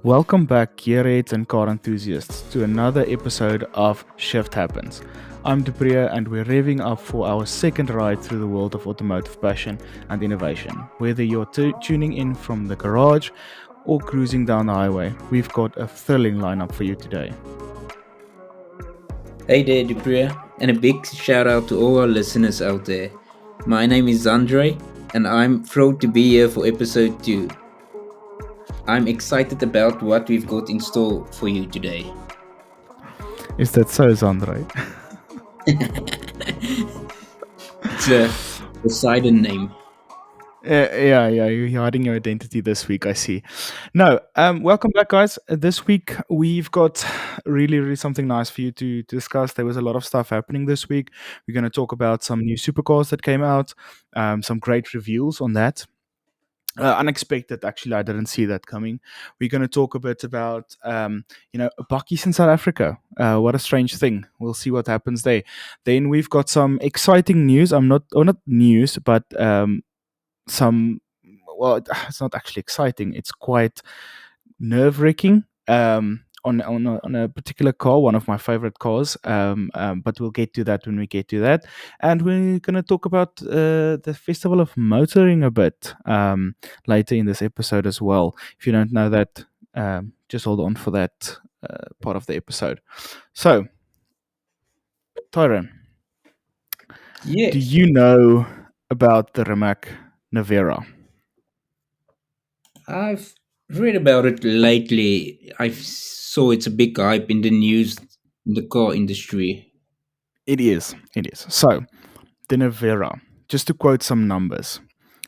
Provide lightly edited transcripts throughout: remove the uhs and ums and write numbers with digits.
Welcome back, gearheads and car enthusiasts, to another episode of Shift Happens. I'm Dupria, and we're revving up for our second ride through the world of automotive passion and innovation. Whether you're tuning in from the garage or cruising down the highway, we've got a thrilling lineup for you today. Hey there, Dupria, and a big shout out to all our listeners out there. My name is Andre, and I'm thrilled to be here for episode 2. I'm excited about what we've got in store for you today. Is that so, Zandre? It's a Poseidon name. Yeah, you're hiding your identity this week, I see. No, welcome back, guys. This week we've got really something nice for you to discuss. There was a lot of stuff happening this week. We're going to talk about some new supercars that came out, some great reviews on that. Unexpected, actually, I didn't see that coming. We're going to talk a bit about, bakkies in South Africa. What a strange thing. We'll see what happens there. Then we've got some exciting news. Not news, but some well it's not actually exciting, it's quite nerve-wracking, on a particular car, one of my favorite cars, but we'll get to that when we get to that. And we're going to talk about the festival of motoring a bit later in this episode as well. If you don't know that, just hold on for that part of the episode. So Tyron, do Yes, you know about the Rimac Navera? I've read about it lately. I saw it's a big hype in the news in the car industry. It is. So, the Nevera, just to quote some numbers,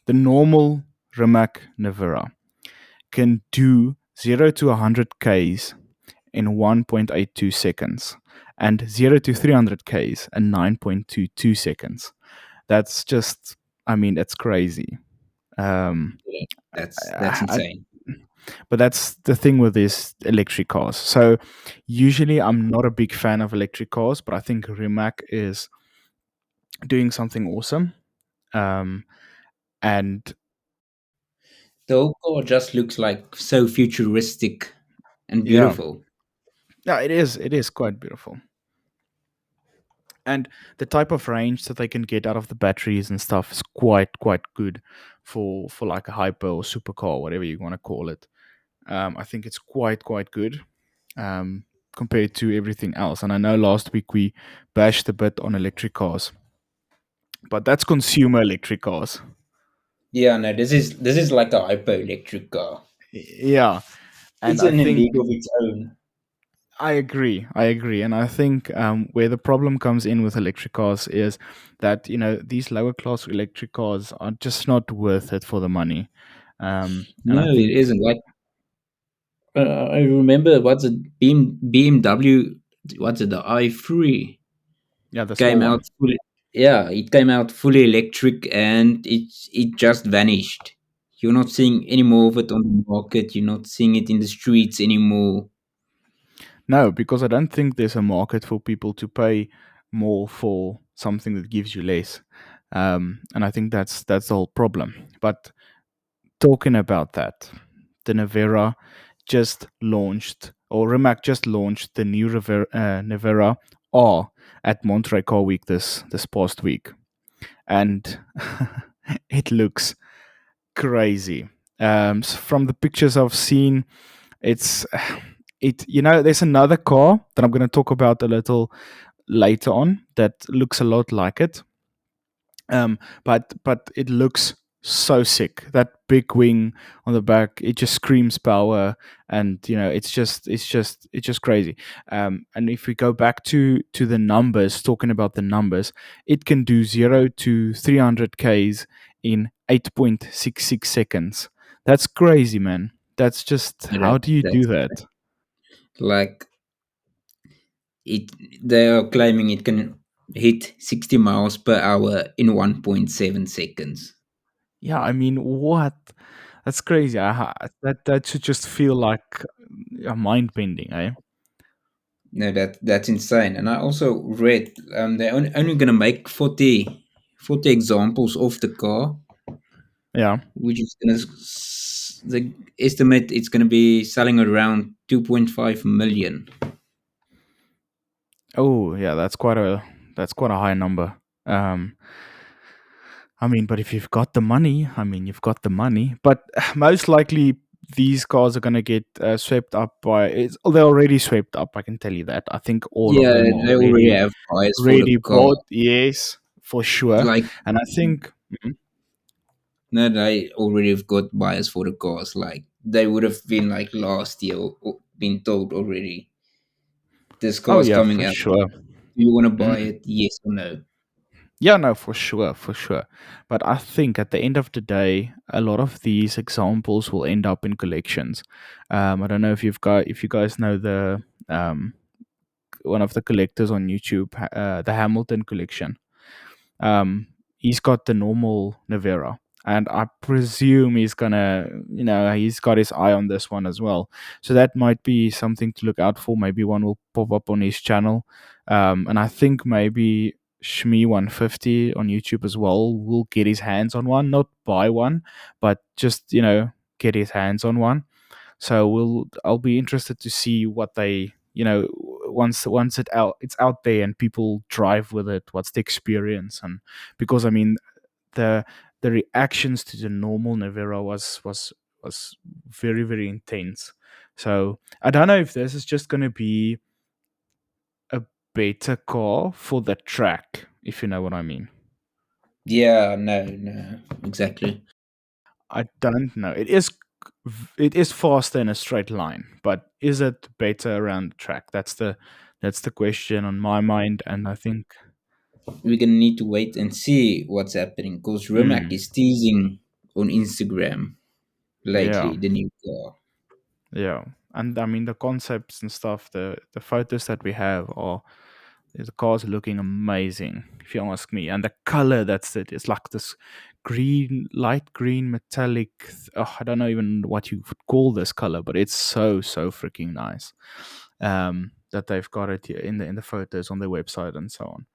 the normal Rimac Nevera can do 0 to 100 Ks in 1.82 seconds and 0 to 300 Ks in 9.22 seconds. That's just, I mean, that's crazy. Um, Yeah, that's I, insane. but that's the thing with these electric cars. So, usually I'm not a big fan of electric cars, but I think Rimac is doing something awesome. Um, and The whole car just looks like so futuristic and yeah, beautiful. yeah, it is quite beautiful. And the type of range that they can get out of the batteries and stuff is quite good for like a hyper or supercar, whatever you want to call it. I think it's quite good, um, compared to everything else. And I know last week we bashed a bit on electric cars, but that's consumer electric cars. Yeah, no, this is like a hyper electric car. Yeah, and It's I in a think league of its own. I agree, and I think where the problem comes in with electric cars is that these lower class electric cars are just not worth it for the money, and I No, it think isn't. Like I remember, what's it? BMW. What's it? The i3 yeah, the small came one. out fully. Yeah, it came out fully electric, and it just vanished. You're not seeing any more of it on the market. You're not seeing it in the streets anymore. No, because I don't think there's a market for people to pay more for something that gives you less, and I think that's the whole problem. But talking about that, the Nevera just launched, or Rimac just launched the new Nevera R at Monterey Car Week this past week, and it looks crazy. From the pictures I've seen, it's it. There's another car that I'm going to talk about a little later on that looks a lot like it, but it looks so sick. That big wing on the back, it just screams power, and it's just crazy. And if we go back to the numbers, talking about the numbers, it can do 0 to 300 Ks in 8.66 seconds. That's crazy, man. That's just, Yeah, how do you do that's that? like it. They are claiming it can hit 60 miles per hour in 1.7 seconds. Yeah, I mean, what? That's crazy. That should just feel like a mind bending, eh? No, that's insane. And I also read they're only going to make 40 examples of the car, Yeah. which is going to The estimate it's going to be selling around 2.5 million. Oh, yeah, that's quite a high number. Um, I mean, but if you've got the money, I mean, you've got the money. But most likely, these cars are gonna get swept up by. They're already swept up. I can tell you that. I think all of Yeah, them are they already already have buyers for the ready car. bought. Yes, for sure. Like, And I think, mhm. no, they already have got buyers for the cars. Like, they would have been like last year or been told already this Oh car's yeah, coming for out. sure. Do you want to buy Mm. it? Yes or no? Yeah, no, for sure, for sure. But I think at the end of the day, a lot of these examples will end up in collections. I don't know if you guys know the one of the collectors on YouTube, the Hamilton collection. He's got the normal Navera, and I presume he's gonna, he's got his eye on this one as well. So that might be something to look out for. Maybe one will pop up on his channel, and I think maybe Shmi150 on YouTube as well will get his hands on one, not buy one, but just get his hands on one. So I'll be interested to see what they, once it's out there and people drive with it, what's the experience. And because I mean, the the reactions to the normal Nevera was very, very intense. So I don't know if this is just going to be a better car for the track, if you know what I mean. Yeah, no, no, exactly. I don't know. It is faster in a straight line, but is it better around the track? That's the question on my mind, and I think, We're gonna need to wait and see what's happening because Rimac mm, is teasing on Instagram yeah, lately the new car. yeah, and I mean the concepts and stuff, the photos that we have are the car's looking amazing, if you ask me, and the color that's it's like this green, light green, metallic. I don't know even what you would call this color, but it's so freaking nice. That they've got it here in the photos on their website and so on.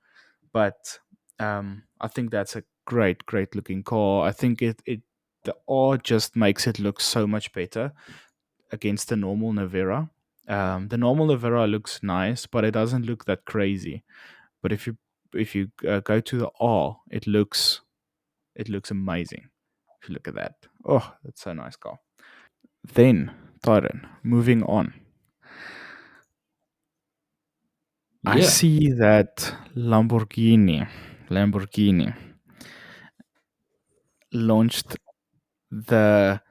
But I think that's a great looking car. I think it the art just makes it look so much better against the normal Navera. The normal Navera looks nice, but it doesn't look that crazy. But if you go to the R, it looks amazing. If you look at that, oh, that's so nice car. Then, Tyron, moving on, I Yeah, see that Lamborghini launched the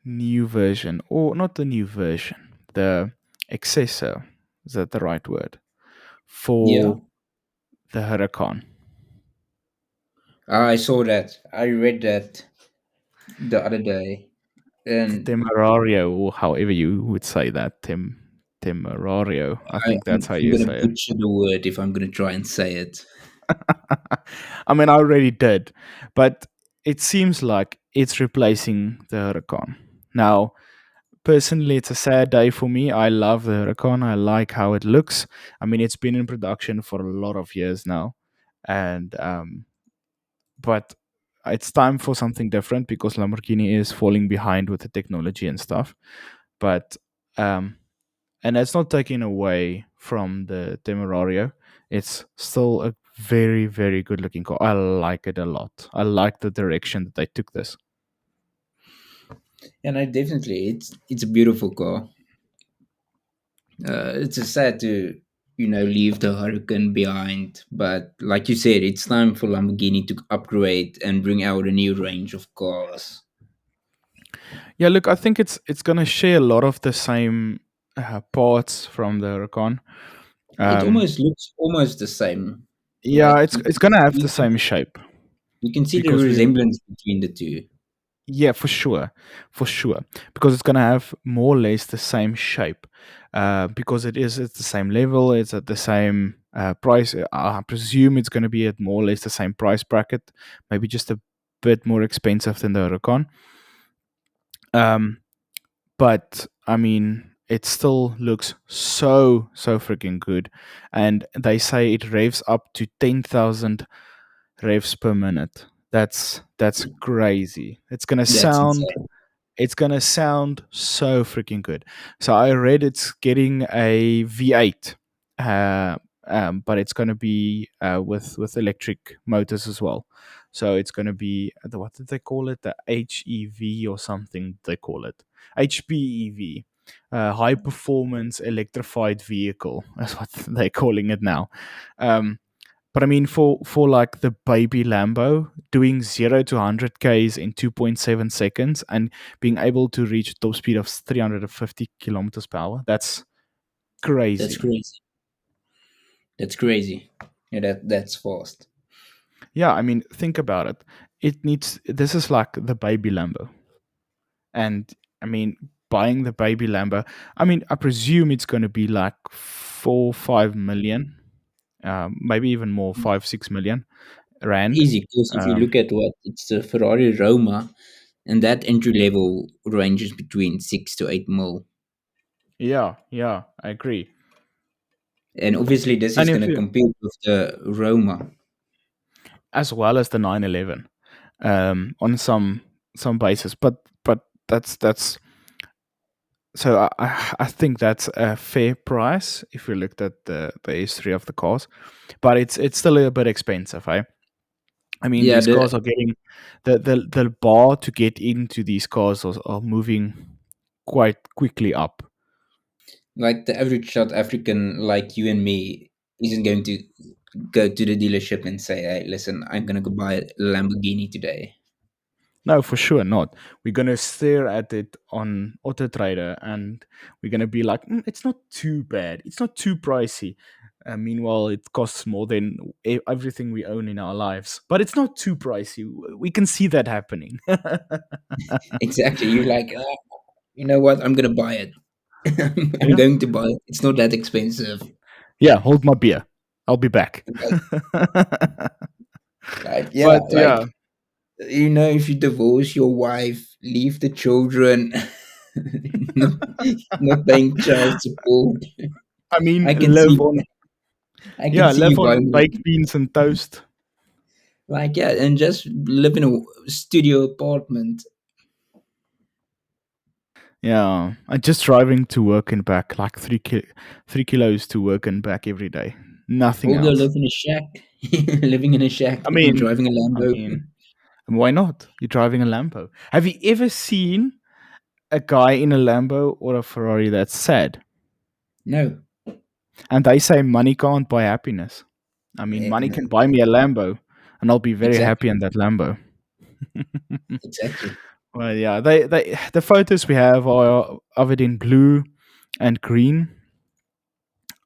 new version, or not the new version, the Accessor. Is that the right word yeah. for the Huracan? I saw that. I read that the other day, The and Temerario, or however you would say that, Temerario. I think I'm, that's how I'm you gonna say it. butcher the word if I'm gonna try and say it. I mean, I already did, but it seems like it's replacing the Huracan. Now, personally, it's a sad day for me. I love the Huracan. I like how it looks. I mean, it's been in production for a lot of years now, and but it's time for something different because Lamborghini is falling behind with the technology and stuff. But um, and it's not taking away from the Temerario. It's still a very, very good looking car. I like it a lot. I like the direction that they took this. And I definitely, it's a beautiful car. It's a sad to leave the Hurricane behind, but like you said, it's time for Lamborghini to upgrade and bring out a new range of cars. Yeah, look, I think it's gonna share a lot of the same parts from the Huracan. It Um, almost looks almost the same. yeah, Like it's gonna have the same shape you can see the because we resemblance between the two. yeah, for sure, because it's gonna have more or less the same shape, because it's the same level, it's at the same price. I presume it's gonna be at more or less the same price bracket, maybe just a bit more expensive than the Huracan. Um, but I mean, it still looks so freaking good, and they say it revs up to 10,000 revs per minute. That's crazy. It's gonna That's sound insane. it's gonna sound so freaking good. So I read it's getting a V8, uh, but it's gonna be with electric motors as well. So it's gonna be what did they call it? The HEV or something they call it. HPEV. High performance electrified vehicle. That's what they're calling it now. Um, but I mean, for like the baby Lambo, doing 0 to 100 k's in 2.7 seconds and being able to reach top speed of 350 kilometers per hour, that's That's crazy. crazy. That's crazy. Yeah, that's fast. Yeah, I mean, think about it. It needs this is like the baby Lambo, and I mean, buying the baby Lambo. I mean, I presume it's going to be like 4 5 million, maybe even more, 5 6 million rand. Easy, because if you Um, look at what it's a Ferrari Roma, and that entry level ranges between 6 to 8 mil. yeah, yeah, I agree. And obviously, this And is if going to you, compete with the Roma. as well as the 911, on some basis, but that's so I think that's a fair price if we looked at the history of the cars, but it's still a bit expensive, eh? I mean, Yeah, these the cars are getting the bar to get into these cars are moving quite quickly up. like the average South African like you and me isn't going to go to the dealership and say, "Hey, listen, I'm going to go buy a Lamborghini today." No, for sure not. We're gonna stare at it on Auto Trader, and we're gonna be like, "It's not too bad. It's not too pricey." Meanwhile, it costs more than everything we own in our lives, but it's not too pricey. We can see that happening. Exactly. You're like, you know what? I'm going to buy it. I'm Yeah, going to buy it. It's not that expensive. yeah. Hold my beer. I'll be back. Like, yeah, But yeah, like if you divorce your wife, leave the children, not, not paying child support. I mean, I can see, I can see you live on buying baked beans and toast. like yeah, and just live in a studio apartment. Yeah, I just driving to work and back, like 3 kilos to work and back every day. Nothing Or go else. live in a shack, living in a shack I and mean, driving a I Lambo. mean, why not? You're driving a Lambo. Have you ever seen a guy in a Lambo or a Ferrari that's sad? No, And they say money can't buy happiness. I mean, money no, can buy me a Lambo, and I'll be very happy exactly, in that Lambo. exactly. Well, yeah, the photos we have are of it in blue and green.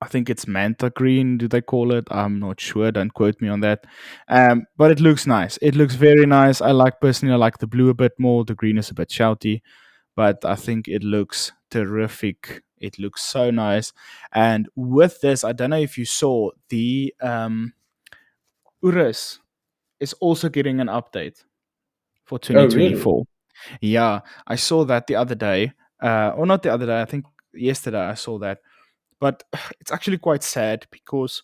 I think it's manta green. Do they call it? I'm not sure. Don't quote me on that. But it looks nice. It looks very nice. I like personally. I like the blue a bit more. The green is a bit shouty, but I think it looks terrific. It looks so nice. And with this, I don't know if you saw the Urus is also getting an update for Oh, really? 2024. Yeah, I saw that the other day. Or not the other day. I think yesterday I saw that. But it's actually quite sad because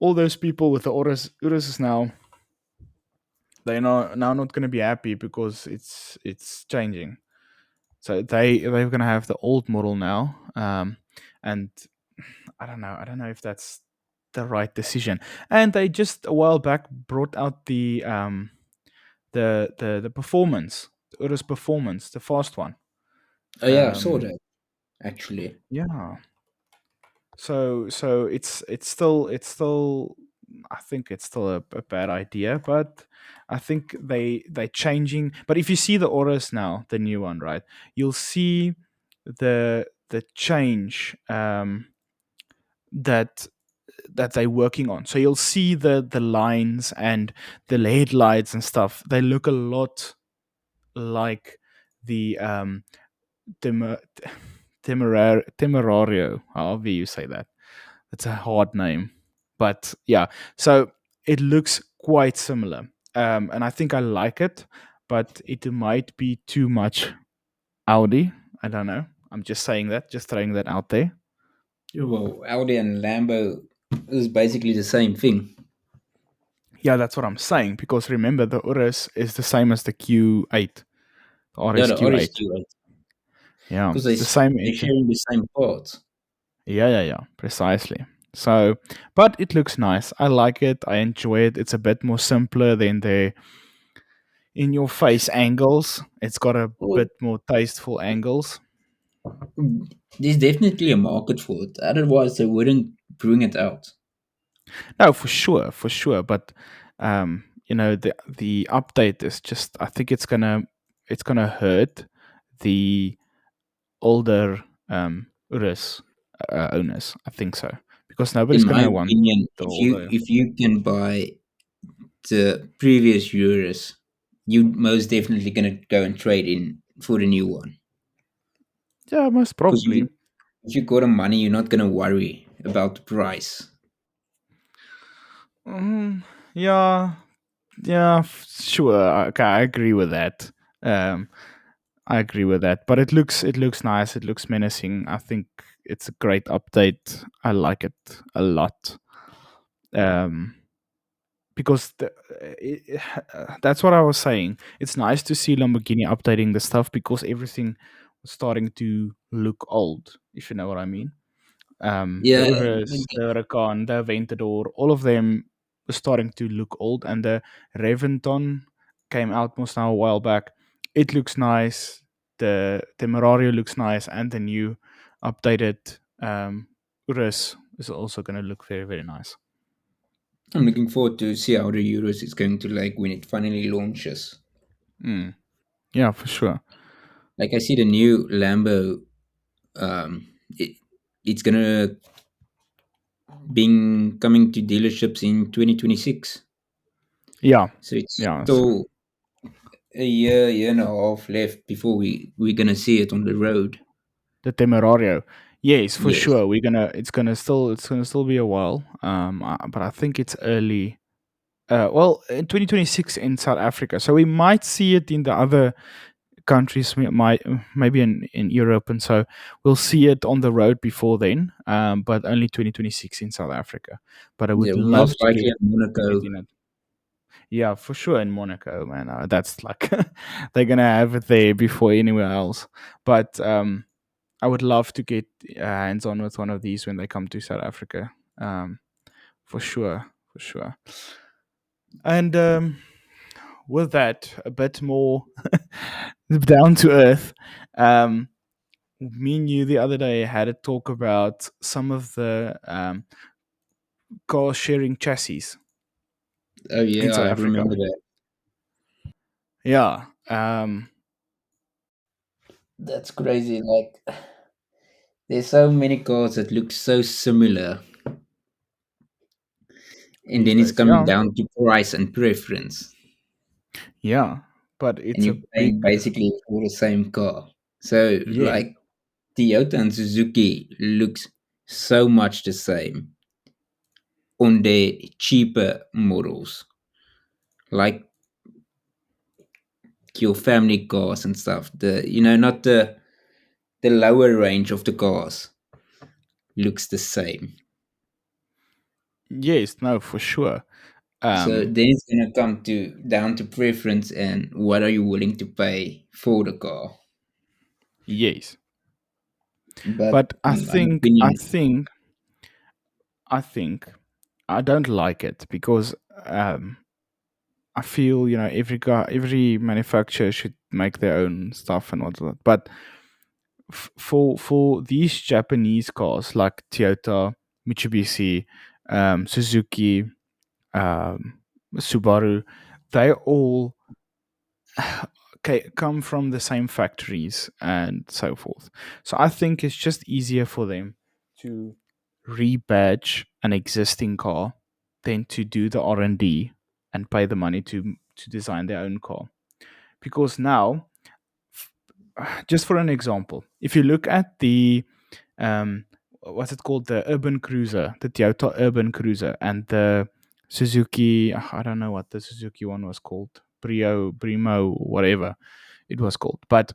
all those people with the Urus is now now not going to be happy because it's changing. So they're going to have the old model now, and I don't know if that's the right decision. And they just a while back brought out the performance, the Urus performance, the fast one. Oh yeah, I saw Um, that actually. yeah, so it's still I think it's still a bad idea, but I think they changing. But if you see the auras now, the new one, right, you'll see the change, that they're working on. So you'll see the lines and the headlights and stuff, they look a lot like the Temer- Temerario, however you say that. It's a hard name, but yeah. So it looks quite similar, and I think I like it, but it might be too much Audi. I don't know. I'm just saying that, just throwing that out there. Yeah, well, Audi and Lambo is basically the same thing. Yeah, that's what I'm saying. Because remember, the Urus is the same as the Q8. the Yeah, the RSQ8. RSQ, Yeah, because it's the same they're engine. sharing the same parts. Yeah, precisely. So, but it looks nice. I like it. I enjoy it. It's a bit more simpler than the in your face angles. It's got a Well, bit more tasteful angles. there's definitely a market for it. Otherwise, they wouldn't bring it out. No, for sure. But the update is just. I think it's gonna hurt the older Urus owners. I think so because In nobody's my gonna want opinion, the if you older. if you can buy the previous Euros, you most definitely gonna go and trade in for the new one. Yeah, most Because probably. if you got the money, you're not gonna worry about the price. Mm, yeah, yeah, sure. Okay, I agree with that. Um, I agree with that. But it looks nice. It looks menacing. I think it's a great update. I like it a lot. Um, because that's what I was saying. It's nice to see Lamborghini updating the stuff because everything was starting to look old. If you know what I mean. The Yeah, Urus, the Huracan, the Aventador, all of them were starting to look old, and the Reventon came out most now a while back. It looks nice. The Temerario looks nice, and the new updated Urus is also going to look very, very nice. I'm looking forward to see how the Euros is going to like when it finally launches. Mm. Yeah, for sure. Like I see the new Lambo, it, it's gonna be coming to dealerships in 2026. Yeah, So it's yeah. So still a year and a half left before we're gonna see it on the road. the Temerario, yes, for Yes. sure. It's gonna still be a while. But I think it's early. Well, in 2026 in South Africa, so we might see it in the other countries. We might maybe in Europe, and so we'll see it on the road before then. But only 2026 in South Africa. But I Yeah, would love most to get likely in Monaco. in it. Yeah, for sure in Monaco, man. That's like they're gonna have it there before anywhere else. But I would love to get hands on with one of these when they come to South Africa. Um, for sure, for sure. And with that, a bit more down to earth. Um, Me and you the other day had a talk about some of the car sharing chassis Oh in yeah, South I Africa. remember that. Yeah. That's crazy. Like there's so many cars that look so similar, and These then it's days. coming Yeah. down to price and preference, Yeah. But and it's a you're big paying basically for the same car. So yeah. like Toyota and Suzuki looks so much the same on the cheaper models, like your family cars and stuff. Not the lower range of the cars looks the same. Yes, no, for sure. So Um then it's gonna come to down to preference and what are you willing to pay for the car. yes. But But I in my think I opinion, think I think I don't like it because um I feel every manufacturer should make their own stuff and whatnot. But for these Japanese cars like Toyota, Mitsubishi, Suzuki, um, Subaru, they all come from the same factories and so forth. So I think it's just easier for them to rebadge an existing car than to do the R&D and pay the money to design their own car. Because now, just for an example, if you look at the what's it called, the urban cruiser, the Toyota urban cruiser, and the Suzuki, I don't know what the Suzuki one was called, Brimo, whatever it was called, but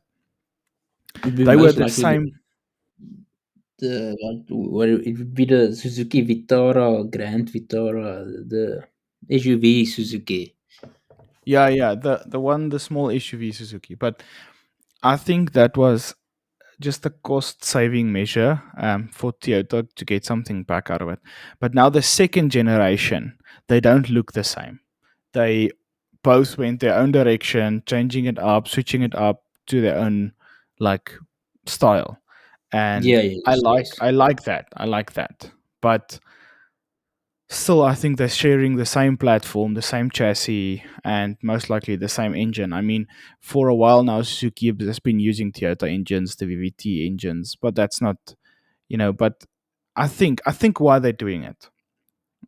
it would be they were most the likely same. the what it would be the Suzuki Vitara, Grand Vitara, the SUV Suzuki. Yeah, the small SUV Suzuki. But I think that was just a cost saving measure for Toyota to get something back out of it. But now the second generation, they don't look the same. They both went their own direction, changing it up, switching it up to their own like style. And Yeah, yes, yes. I like that. I like that. But still, I think they're sharing the same platform, the same chassis, and most likely the same engine. I mean, for a while now, Suzuki has been using Toyota engines, the VVT engines, but that's not, But I think why they're doing it,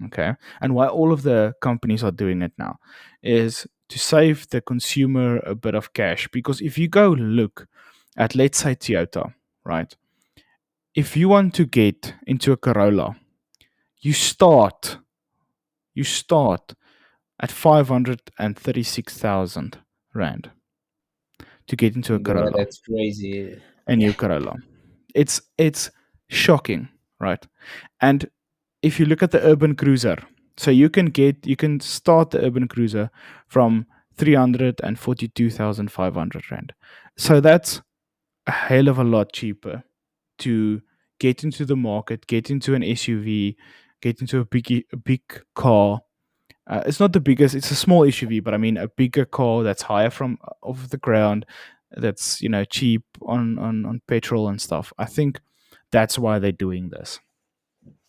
okay, and why all of the companies are doing it now, is to save the consumer a bit of cash. Because if you go look at, let's say, Toyota, right? If you want to get into a Corolla, you start you start at 536,000 rand to get into a Bro, Corolla, that's crazy. a new Corolla. It's shocking, right? And if you look at the urban cruiser, so you can start the urban cruiser from 342,500 rand. So that's a hell of a lot cheaper to get into the market, get into an SUV, get into a big car. It's not the biggest; it's a small SUV, but I mean a bigger car that's higher from off the ground, that's cheap on petrol and stuff. I think that's why they're doing this,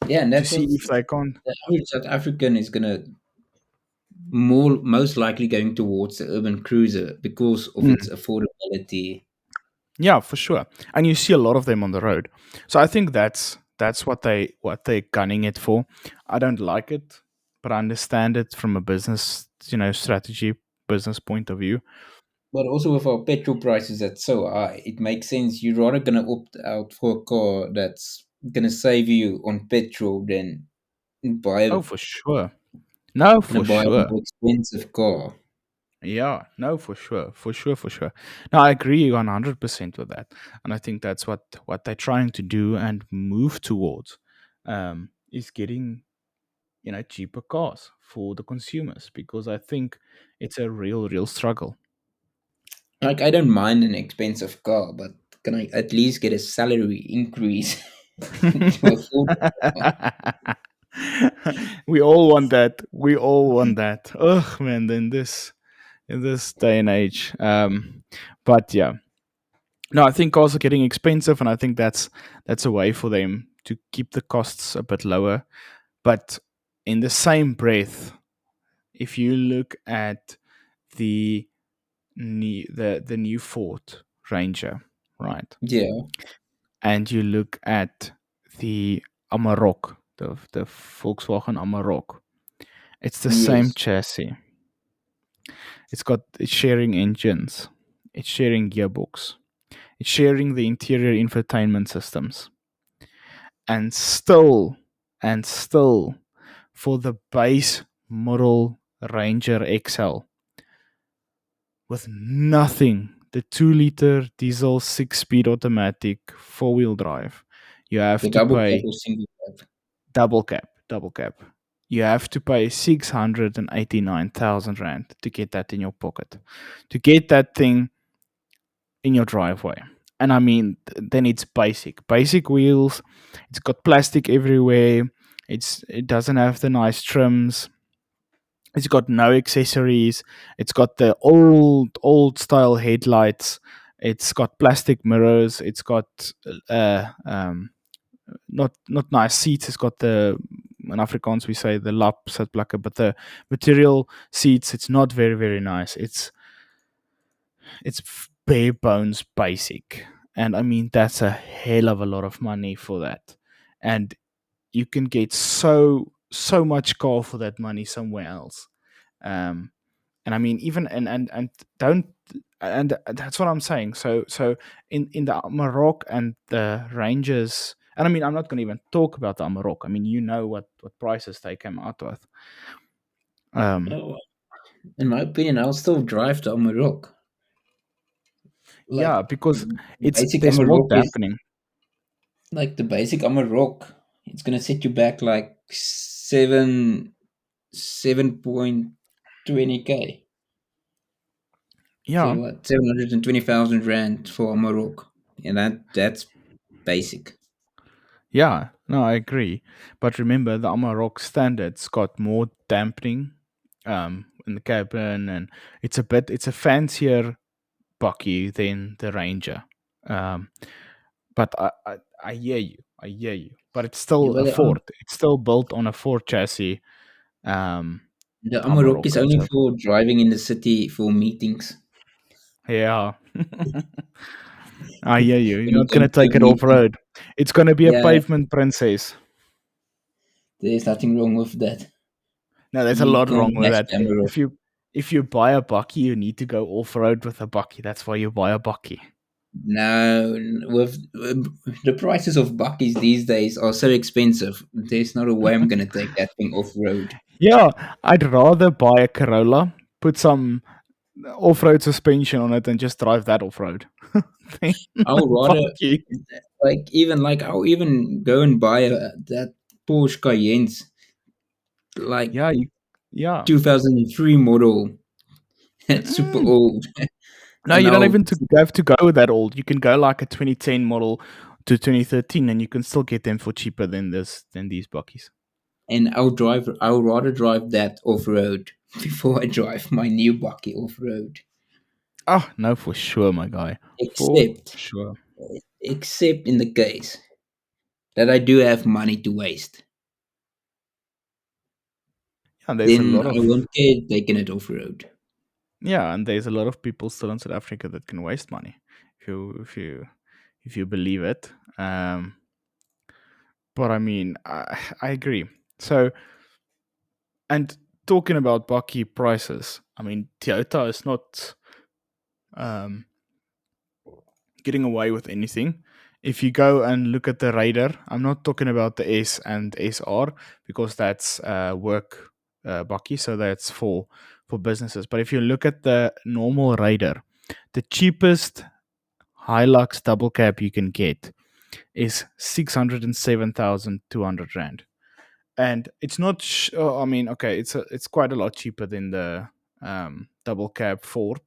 Yeah, and to that's see what if they can. the average South African is gonna most likely going towards the urban cruiser because of its Mm, affordability. yeah, for sure. And you see a lot of them on the road, so I think that's what they're gunning it for. I don't like it, but I understand it from a business strategy, business point of view. But also with our petrol prices that's so high, it makes sense. You're rather gonna opt out for a car that's gonna save you on petrol than buy Oh, for sure. No, for a sure. more expensive car. Yeah, no, for sure, for sure, for sure. No, I agree 100% with that, and I think that's what they're trying to do and move towards, is getting cheaper cars for the consumers, because I think it's a real struggle. Like I don't mind an expensive car, but can I at least get a salary increase to afford the car? We all want that. We all want that. Ugh, man. In this day and age, but yeah. No, I think cars are getting expensive, and I think that's a way for them to keep the costs a bit lower. But in the same breath, if you look at the the new Ford Ranger, right, Yeah. and you look at the Amarok, the Volkswagen Amarok, it's the same Yes. chassis. It's sharing engines, it's sharing gearbox, it's sharing the interior infotainment systems, and still for the base model Ranger XL with nothing, the 2-liter diesel 6-speed automatic 4-wheel drive, you The have to double cab pay or single cab. double cab. You have to pay 689,000 rand to get that in your pocket, to get that thing in your driveway. And I mean, then it's basic wheels. It's got plastic everywhere. It doesn't have the nice trims. It's got no accessories. It's got the old style headlights. It's got plastic mirrors. It's got not nice seats. It's got the, in Afrikaans we say the lap sitplekke, but the material seats. It's not very nice. It's bare bones basic, and I mean that's a hell of a lot of money for that, and you can get so much car for that money somewhere else. um and I mean, even and don't, and that's what I'm saying. So in the Amarok and the Rangers, and I mean, I'm not going to even talk about the Amarok. I mean, what prices they came out with. um Oh, in my opinion, I'll still drive the Amarok. Like yeah, because it's basic there's more Amarok is dampening. like the basic Amarok. It's gonna set you back like 7.20k. Yeah, So what? 720,000 rand for a Morocco, and that's basic. yeah. No, I agree. But remember, the Amarok standard's got more dampening in the cabin, and it's a fancier Bucky than the Ranger. Um, but I hear you. I hear you. But it's Yeah, still but a Ford. It's still built on a Ford chassis. Um, the the Amarok is Amarok. only So for driving in the city for meetings. yeah, I hear you. When You're you not come gonna to a take it off meeting, road. It's gonna be a yeah, pavement princess. there's nothing wrong with that. No, there's a You lot wrong can't with match that. the Amarok. If you buy a Bucky, you need to go off road with a Bucky. That's why you buy a Bucky. No, with the prices of buckies these days are so expensive. There's not a way I'm gonna take that thing off road. Yeah, I'd rather buy a Corolla, put some off-road suspension on it, and just drive that off-road than a I'll rather Bucky. I'll even go and buy that Porsche Cayennes, like Yeah, yeah. 2003 model. It's super Mm. old, No, and you don't I'll even have to go that old. You can go like a 2010 model to 2013, and you can still get them for cheaper than these Buckies. I'll rather drive that off road before I drive my new bucky off road. Oh no, for sure, my guy, for Except sure. except in the case that I do have money to waste, Yeah, there's a then lot I of won't care taking it off road. yeah, and there's a lot of people still in South Africa that can waste money, if you believe it. But I mean, I agree. So, and talking about Bucky prices, I mean, Toyota is not um, getting away with anything. If you go and look at the Raider, I'm not talking about the S and SR because that's work Bucky, so that's for businesses. But if you look at the normal Raider, the cheapest Hilux double cab you can get is 607,200 rand, and it's not. I mean, okay, it's quite a lot cheaper than the double cab Ford,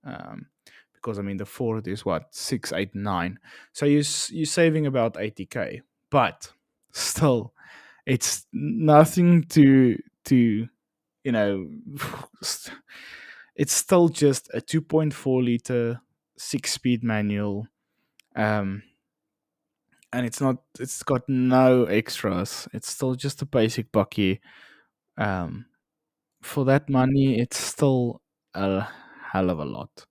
um, because I mean the Ford is what 689, so you're saving about 80k, but still, it's nothing to you know. It's still just a 2.4 liter 6 speed manual. Um, and it's got no extras. It's still just a basic bucky. Um, for that money, it's still a hell of a lot.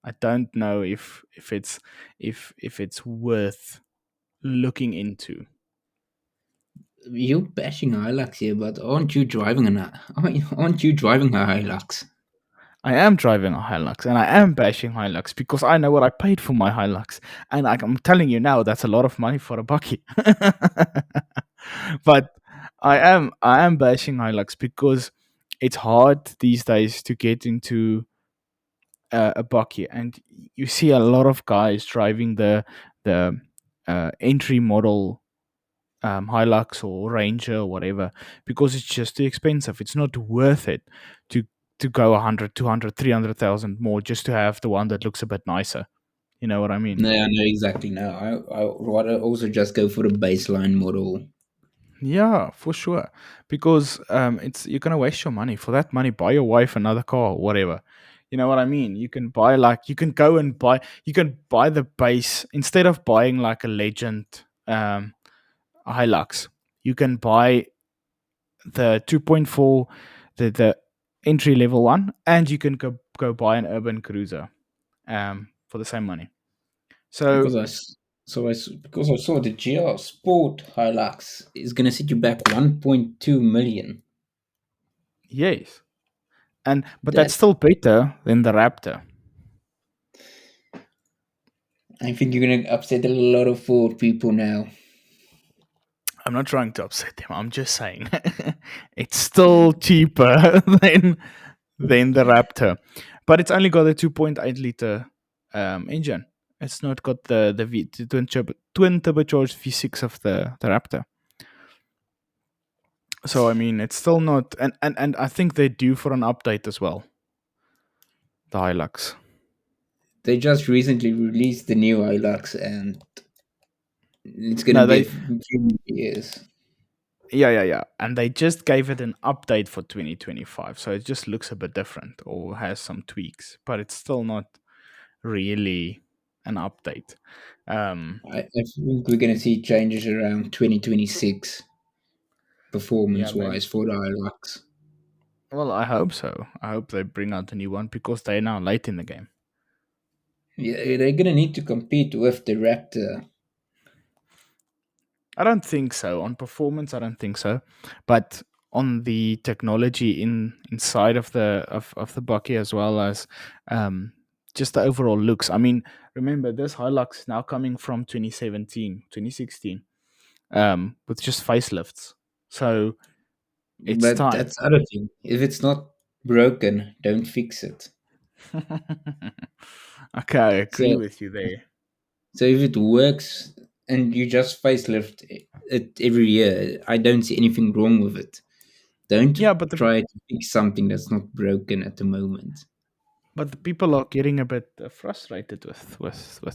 I don't know if it's worth looking into. You're bashing Hilux here, but aren't you driving aren't you driving a Hilux? I am driving a Hilux and I am bashing Hilux because I know what I paid for my Hilux. And I'm telling you now, that's a lot of money for a bucky. But I am bashing Hilux because it's hard these days to get into a bucky, and you see a lot of guys driving the entry model Hilux or Ranger or whatever because it's just too expensive. It's not worth it to go 100, 200, 300,000 more just to have the one that looks a bit nicer. You know what I mean? No, I know exactly. No, I rather also just go for the baseline model. Yeah, for sure. Because it's you're gonna waste your money. For that money, buy your wife another car or whatever. You know what I mean? You can buy like you can buy the base instead of buying like a legend Hilux. You can buy the 2.4, the entry level one, and you can go buy an urban cruiser for the same money. So Because because I saw the GR Sport Hilux is gonna set you back 1.2 million. yes, and but That that's still better than the Raptor. I think you're gonna upset a lot of Ford people now. I'm not trying to upset them. I'm just saying it's still cheaper than the Raptor, but it's only got a 2.8 liter engine. It's not got the twin turbocharged V6 of the Raptor. So I mean, it's still not, and I think they're due for an update as well. The Hilux. They just recently released the new Hilux, and it's gonna No, be a they few years. yeah, and they just gave it an update for 2025, so it just looks a bit different or has some tweaks, but it's still not really an update. Um, I think we're gonna see changes around 2026, yeah, maybe. performance-wise, for the Hilux. Well, I hope so. I hope they bring out a new one because they're now late in the game. Yeah, they're gonna need to compete with the Raptor. I don't think so. On performance, I don't think so. But on the technology inside of the Bucky as well as um, just the overall looks. I mean, remember this Hilux is now coming from 2017, 2016, with just facelifts. So it's But time. that's the other thing. If it's not broken, don't fix it. Okay, I agree So, with you there. so if it works and you just facelift it every year, I don't see anything wrong with it. Don't Yeah, but try to fix something that's not broken at the moment. the people are getting a bit frustrated with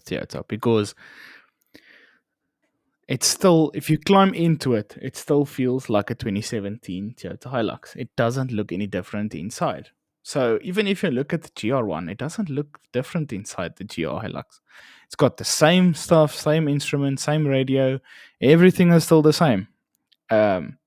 Toyota because it's still, if you climb into it, it still feels like a 2017 Toyota Hilux. It doesn't look any different inside. So even if you look at the GR1, it doesn't look different inside the GR Hilux. It's got the same stuff, same instrument, same radio. Everything is still the same. Um,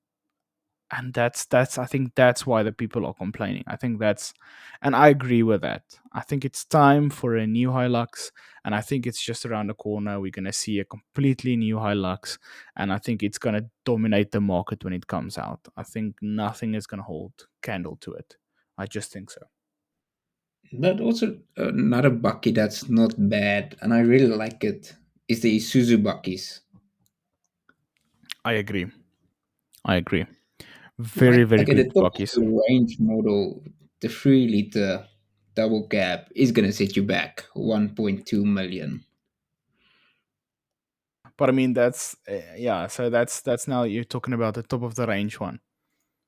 and that's I think that's why the people are complaining. I think that's, and I agree with that. I think it's time for a new Hilux, and I think it's just around the corner. We're going to see a completely new Hilux, and I think it's going to dominate the market when it comes out. I think nothing is going to hold candle to it. I just think so. But also another bucky that's not bad, and I really like it, is the Isuzu buckies. I agree. I agree. Very very Like at the good top of buckies. the range model, the 3 liter double cab is gonna set you back 1.2 million. But I mean that's yeah. So that's now you're talking about the top of the range one.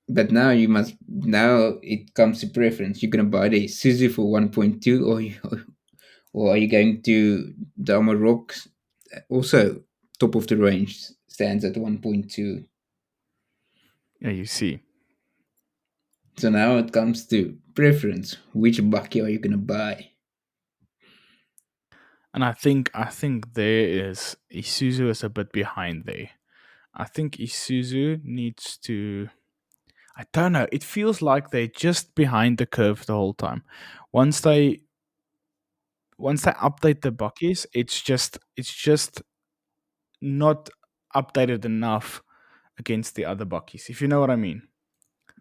But now it comes to preference. You're gonna buy the Isuzu for 1.2, or are you going to the Amarok? Also, top of the range stands at 1.2. Yeah, you see. So now it comes to preference. Which bucky are you gonna buy? And I think there is Isuzu is a bit behind there. I think Isuzu needs to. I don't know. It feels like they're just behind the curve the whole time. Once they once they update the buckies, it's just not updated enough against the other buckies. If you know what I mean.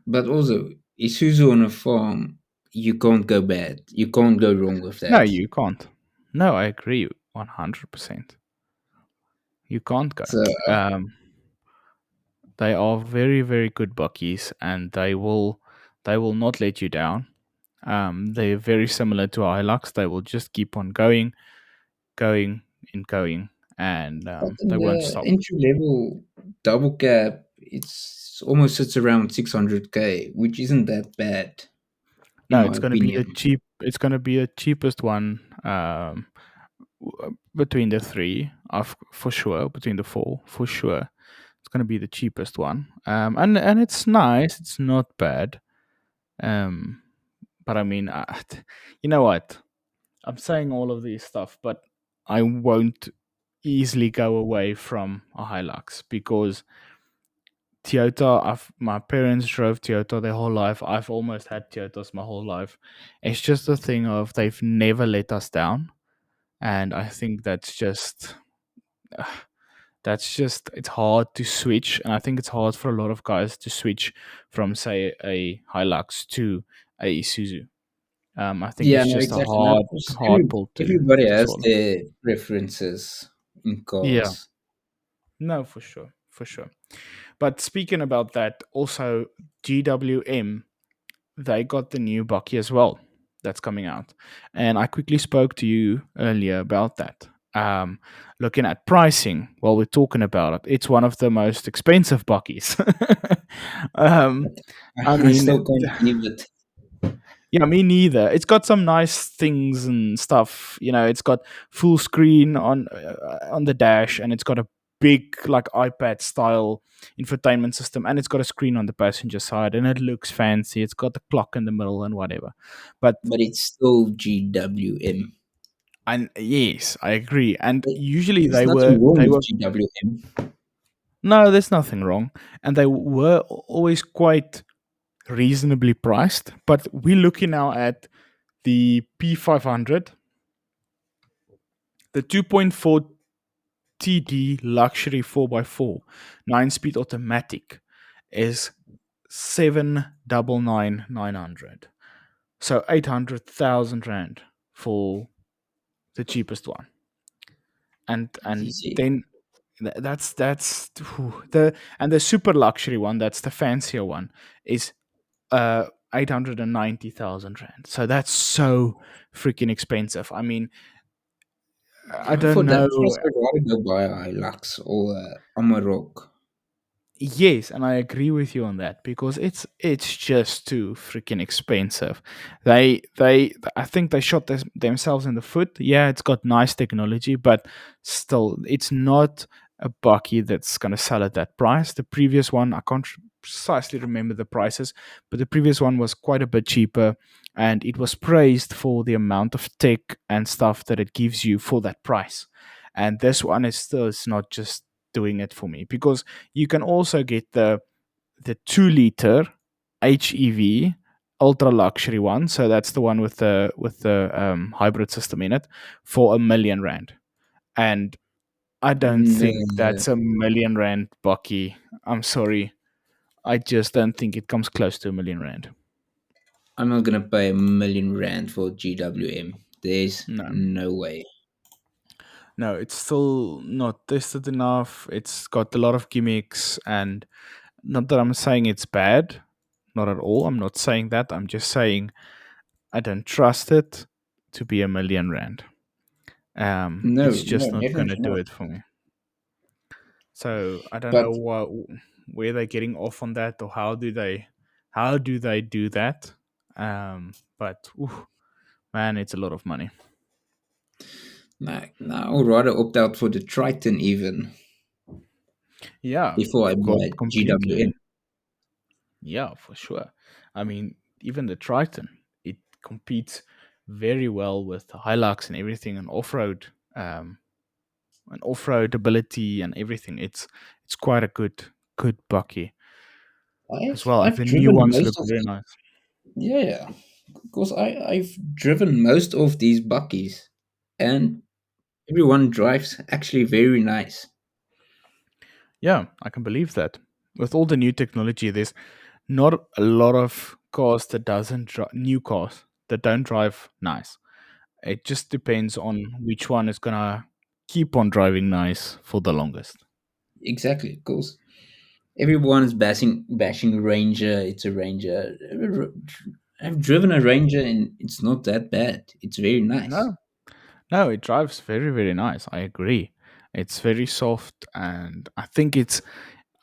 But also, Isuzu on a farm, you can't go bad. You can't go wrong with No, that. you can't. No, I agree 100%. You can't go. So Um, they are very very good buckies, and they will not let you down. They're very similar to Hilux. They will just keep on going, going, and going, and but they in won't the stop. entry level double cab, it's almost sits around 600K, which isn't that bad, in No, my it's going to be opinion. the cheap. It's going to be the cheapest one between the three, of for sure. Between the four, for sure, it's going to be the cheapest one. And it's nice. It's not bad. Um, but I mean, you know what? I'm saying all of these stuff, but I won't easily go away from a Hilux because Toyota. My parents drove Toyota their whole life. I've almost had Toyotas my whole life. It's just a thing of they've never let us down, and I think that's just it's hard to switch, and I think it's hard for a lot of guys to switch from say a Hilux to a Isuzu. I think Yeah, it's no, just a exactly. No, hard because hard pull everybody to has swallow. their preferences in Yeah, cars. no, for sure, for sure. But speaking about that, also GWM, they got the new Bucky as well that's coming out. And I quickly spoke to you earlier about that. Um, Looking at pricing while we're talking about it, it's one of the most expensive Buckies. um, I I mean, still can't believe it. Yeah, me neither. It's got some nice things and stuff. It's got full screen on the dash, and it's got a big like iPad style infotainment system, and it's got a screen on the passenger side, and it looks fancy. It's got the clock in the middle and whatever. But but it's still GWM. and yes, I agree. And usually There's they nothing were wrong they with were GWM. no, there's nothing wrong, and they were always quite reasonably priced. But we're looking now at the P500, the 2.4 TD luxury 4x4 9-speed automatic is 799,900. So 800,000 rand for the cheapest one. And Easy. then that's the super luxury one, that's the fancier one, is 890,000 rand. So that's so freaking expensive. I mean, I For don't that know. price, I'd rather go buy a Hilux or a Amarok. Yes, and I agree with you on that because it's just too freaking expensive. I think they shot themselves in the foot. Yeah, it's got nice technology, but still, it's not a bucky that's gonna sell at that price. The previous one, I can't precisely remember the prices, but the previous one was quite a bit cheaper, and it was praised for the amount of tech and stuff that it gives you for that price. And this one is still, it's not just doing it for me because you can also get the 2 liter HEV ultra luxury one. So that's the one with the hybrid system in it for 1 million rand. And I don't No, think that's 1 million rand bucky. I'm sorry. I just don't think it comes close to 1 million rand. I'm not gonna pay R1 million for GWM. There's No. no way. No, it's still not tested enough. It's got a lot of gimmicks, and not that I'm saying it's bad. Not at all. I'm not saying that. I'm just saying I don't trust it to be 1 million rand. It's No, no, just not gonna definitely do not. it for me. So I don't know But where they're getting off on that, or how do they do that. But oof, man, it's a lot of money. nah, I would rather opt out for the Triton even Yeah, before I buy completely. GWM. Yeah, for sure. I mean, even the Triton, it competes very well with the Hilux and everything, um, and off-road ability and everything. It's quite a good bucky as well. And I've the new driven ones look most of very the, nice. yeah, because I've driven most of these bakkies, and everyone drives actually very nice. Yeah, I can believe that. With all the new technology, there's not a lot of cars that doesn't new cars that don't drive nice. It just depends on which one is gonna keep on driving nice for the longest. Exactly, because everyone is bashing Ranger. It's a Ranger. I've driven a Ranger and it's not that bad. It's very nice. No, no, it drives very, very nice. I agree. It's very soft, and I think it's.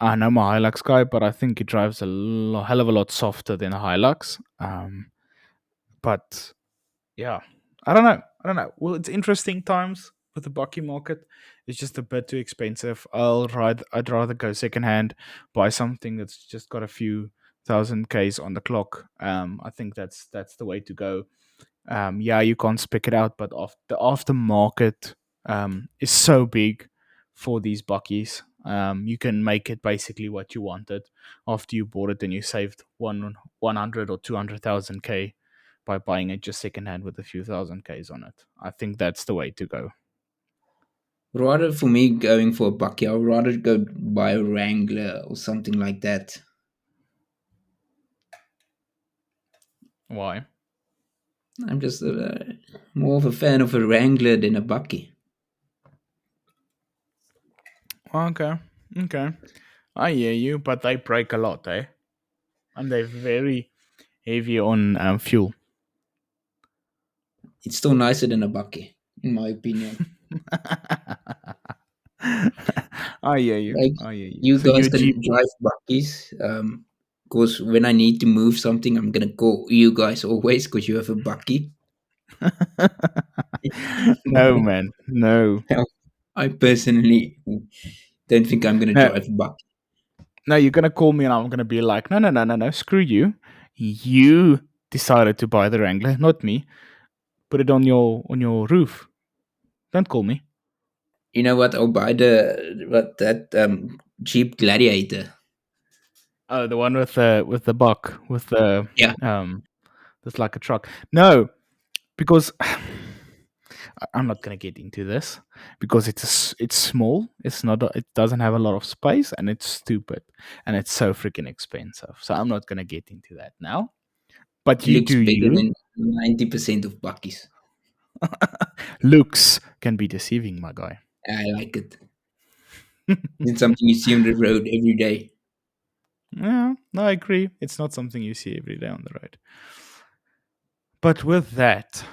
I know my Hilux guy, but I think it drives a hell of a lot softer than a Hilux. But yeah, I don't know. I don't know. Well, it's interesting times with the bucky market. It's just a bit too expensive. I'd rather go secondhand, buy something that's just got a few thousand Ks on the clock. I think that's the way to go. Yeah, you can't spec it out, but the aftermarket is so big for these buckies. You can make it basically what you wanted after you bought it, and you saved 100 or 200,000 K by buying it just secondhand with a few thousand Ks on it. I think that's the way to go. Rather for me going for a bucky, I'd rather go buy a Wrangler or something like that. Why? I'm just more of a fan of a Wrangler than a bucky. Okay, okay, I hear you, but they break a lot, eh? And they're very heavy on fuel. It's still nicer than a bucky, in my opinion. I hear you. Like I hear you. you So guys you're can Jeep. drive buckies. Because when I need to move something, I'm gonna call you guys always because you have a bakkie. No, man, no. I personally don't think I'm gonna No, drive a bakkie. no, you're gonna call me and I'm gonna be like, no, no, no, no, no, screw you. You decided to buy the Wrangler, not me. Put it on your roof. Don't call me. You know what? I'll buy the what that Jeep Gladiator. Oh, the one with the buck with the Yeah, that's like a truck. No, because I'm not gonna get into this because it's small. It's not. It doesn't have a lot of space, and it's stupid, and it's so freaking expensive. So I'm not gonna get into that now. But it you looks do bigger you. than 90% of bakkies. Looks can be deceiving, my guy. I like it. It's something you see on the road every day. Yeah, no, I agree. It's not something you see every day on the road. But with that,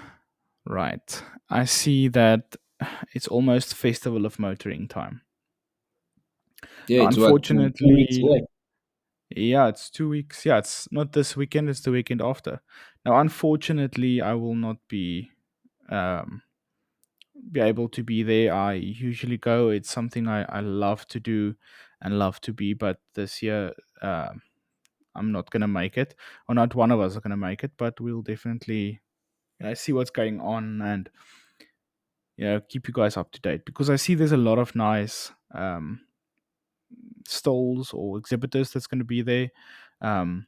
right, I see that it's almost Festival of Motoring time. Yeah, Now, it's what 2 weeks unfortunately, away. yeah, it's 2 weeks. Yeah, it's not this weekend, it's the weekend after. Now, unfortunately, I will not um, be able to be there. I usually go. It's something I love to do and love to be, but this year, I'm not gonna make it, or not one of us are gonna make it, but we'll definitely see what's going on and keep you guys up to date because I see there's a lot of nice stalls or exhibitors that's going to be there. Um,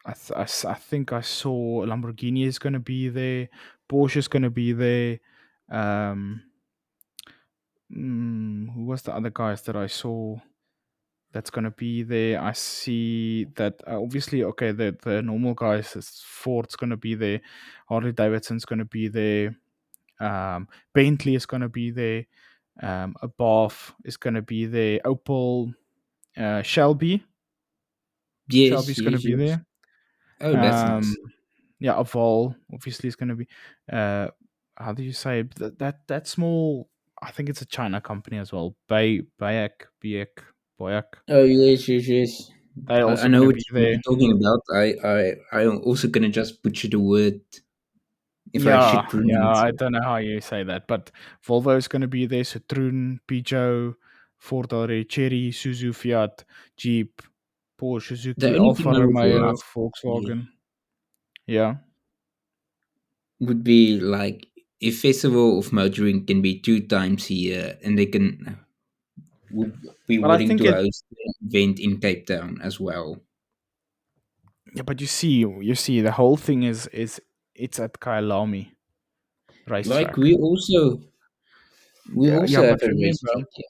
I think I saw Lamborghini is going to be there, Porsche is going to be there. Um, who was the other guys that I saw that's going to be there? I see that obviously, okay, the normal guys, Ford's going to be there, Harley Davidson's going to be there, Bentley is going to be there, a Bath is going to be there, Opel, Yes, Shelby's going to yes, be yes. there. Oh, that's Um, nice. yeah, Aval obviously is going to be. Uh, how do you say that small? I think it's a China company as well. Bayak. Oh, yes, yes, yes. They're I also going know to what be there. you're talking about. I'm also gonna just butcher the word if I Yeah, should yeah. pronounce I it. don't know how you say that, but Volvo is going to be there. Citroen, Peugeot, Ford, Cherry, Suzuki, Fiat, Jeep, Porsche, The Suzuki, only Alfa thing I would Romeo, love yeah, Volkswagen. Yeah. would be like a festival of motoring can be 2 times a year, and they can would be But I willing think to it. host an event in Cape Town as well. Yeah, but you see, the whole thing is it's at Kyalami Like racetrack. we Yeah, yeah, also have but a remember, racetrack here.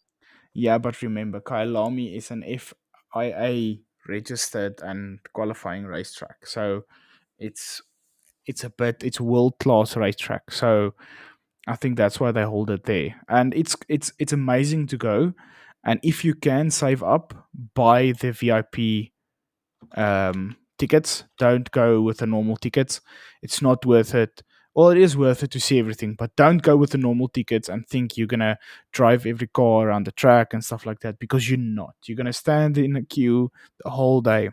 Kyalami is an FIA registered and qualifying racetrack. So it's it's a world class racetrack. So I think that's why they hold it there, and it's amazing to go. And if you can save up, buy the VIP tickets. Don't go with the normal tickets. It's not worth it. Well, it is worth it to see everything, but don't go with the normal tickets and think you're gonna drive every car around the track and stuff like that because you're not. You're gonna stand in a queue the whole day.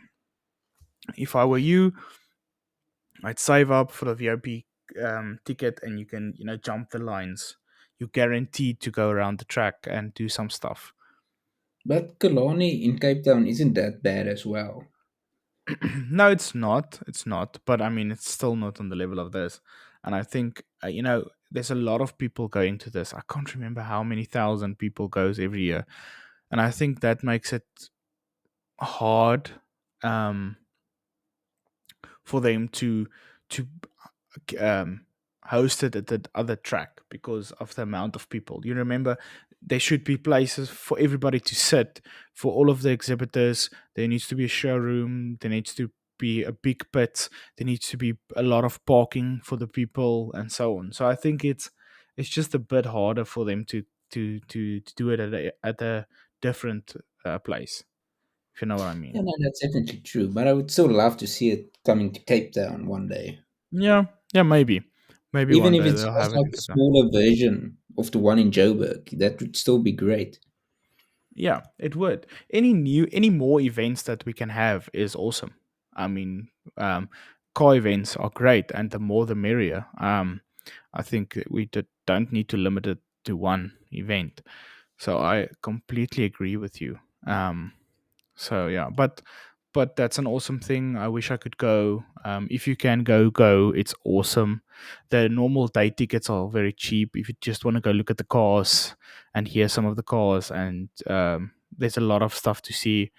If I were you, I'd save up for the VIP ticket, and you can jump the lines. You're guaranteed to go around the track and do some stuff. But Kalani in Cape Town isn't that bad as well. No, it's not. It's not. But I mean, it's still not on the level of this. And I think there's a lot of people going to this. I can't remember how many thousand people goes every year, and I think that makes it hard um, for them to um, hosted at the other track because of the amount of people. You remember, there should be places for everybody to sit. For all of the exhibitors, there needs to be a showroom. There needs to be a big pit. There needs to be a lot of parking for the people and so on. So I think it's just a bit harder for them to do it at a different place. If you know what I mean. Yeah, no, that's definitely true. But I would still love to see it coming to Cape Town one day. Yeah, yeah, maybe Even one if day it's they'll have just it like in a Cape Town. smaller version of the one in Joburg, that would still be great. Yeah, it would. Any more events that we can have is awesome. I mean, car events are great, and the more the merrier. I think that we don't need to limit it to one event. So I completely agree with you. So yeah, but that's an awesome thing. I wish I could go. If you can go, go. It's awesome. The normal day tickets are very cheap. If you just want to go look at the cars and hear some of the cars, and there's a lot of stuff to see.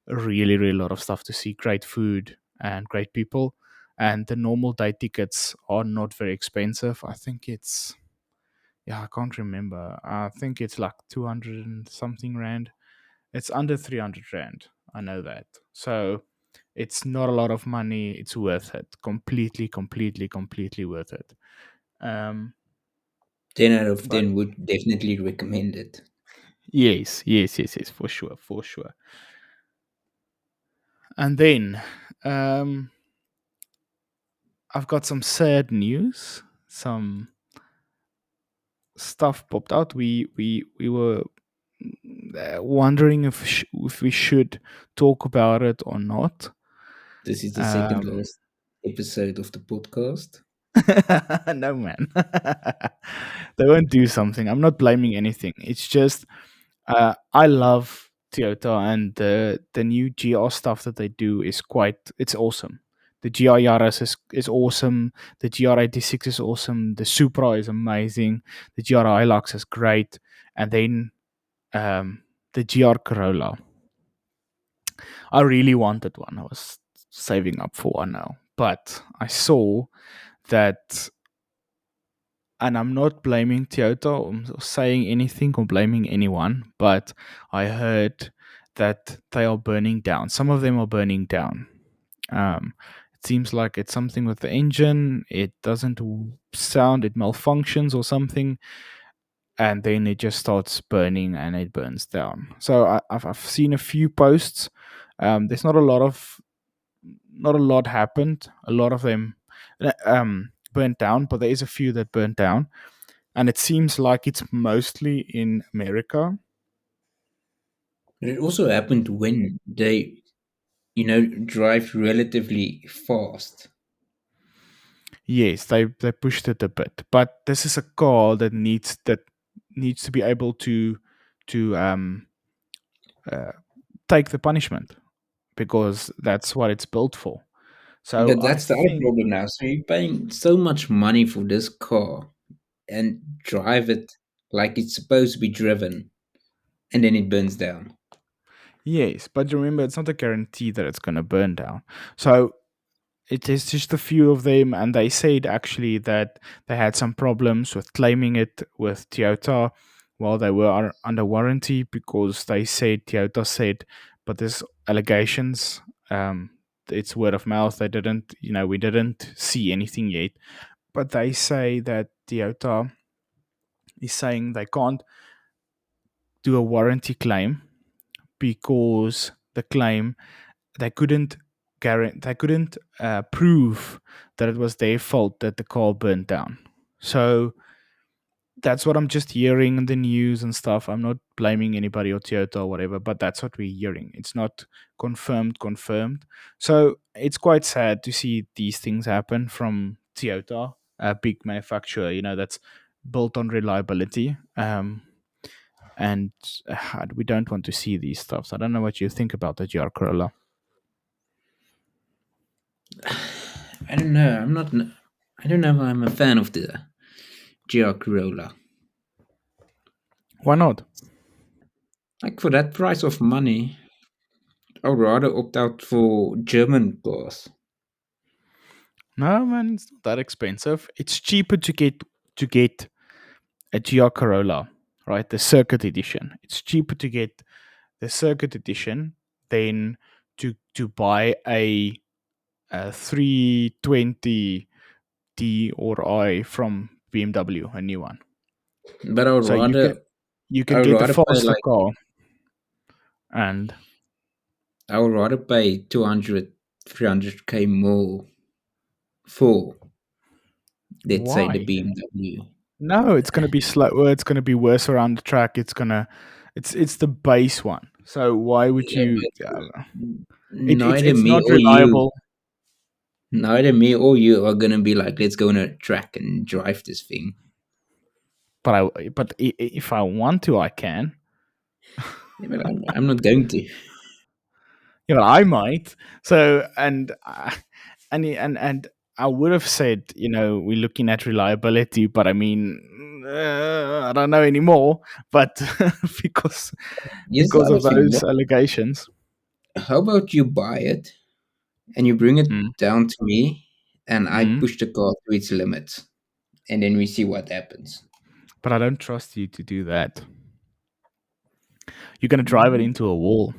A really, really lot of stuff to see. Great food and great people. And the normal day tickets are not very expensive. I think it's, yeah, I can't remember. I think it's like 200 and something rand. It's under 300 rand. I know that. So it's not a lot of money. It's worth it. Completely, completely, completely worth it. Um, but Then would definitely recommend it. yes, yes, yes, yes, for sure, for sure. And then I've got some sad news. Some stuff popped out. We were wondering if we should talk about it or not. This is the second Um, last episode of the podcast. no, man. They won't do something. I'm not blaming anything. It's just I love Toyota, and the new GR stuff that they do is quite. It's awesome. The GR Yaris is awesome. The GR86 is awesome. The Supra is amazing. The GR Hilux is great. And then um, the GR Corolla. I really wanted one. I was saving up for one now, but I saw that, and I'm not blaming Toyota or saying anything or blaming anyone, but I heard that they are burning down. Some of them are burning down. Um, it seems like it's something with the engine. It doesn't sound, it malfunctions or something, and then it just starts burning and it burns down. So I've seen a few posts. There's not a lot happened. A lot of them burnt down, but there is a few that burnt down, and it seems like it's mostly in America. But it also happened when they, drive relatively fast. Yes, they pushed it a bit, but this is a car that needs to be able to uh, take the punishment because that's what it's built for. So But I that's the other think problem now. So you're paying so much money for this car and drive it like it's supposed to be driven, and then it burns down. yes, but remember, it's not a guarantee that it's going to burn down. So it is just a few of them, and they said actually that they had some problems with claiming it with Toyota while they were under warranty because they said Toyota said, but there's allegations. Um, it's word of mouth. They didn't, we didn't see anything yet, but they say that Toyota is saying they can't do a warranty claim because the claim they couldn't they couldn't prove that it was their fault that the car burned down. So that's what I'm just hearing in the news and stuff. I'm not blaming anybody or Toyota or whatever, but that's what we're hearing. It's not confirmed. So it's quite sad to see these things happen from Toyota, a big manufacturer, that's built on reliability. And we don't want to see these stuff. So I don't know what you think about the GR Corolla. I don't know. I don't know if I'm a fan of the GR Corolla. Why not? Like for that price of money, I'd rather opt out for German cars. No, man, it's not that expensive. It's cheaper to get a GR Corolla, right? The Circuit Edition. It's cheaper to get the Circuit Edition than to buy a 320 D or I from BMW, a new one. But So you can I'd get a rather pay faster like car, and I would rather pay 200, 300k more for, let's say, the why? BMW. No, it's gonna be slower. It's gonna be worse around the track. It's gonna. It's the base one. So why would Yeah, you? but It's not reliable. neither me or you are gonna be like, let's go on a track and drive this thing. If I want to, I can. Yeah, but I'm not going to. Yeah, but I might. So and I would have said, we're looking at reliability, but I mean, I don't know anymore. But because Here's the because other of thing. those allegations. How about you buy it and you bring it Mm. down to me, and I Mm. push the car to its limits, and then we see what happens. But I don't trust you to do that. You're gonna drive it Mm. into a wall.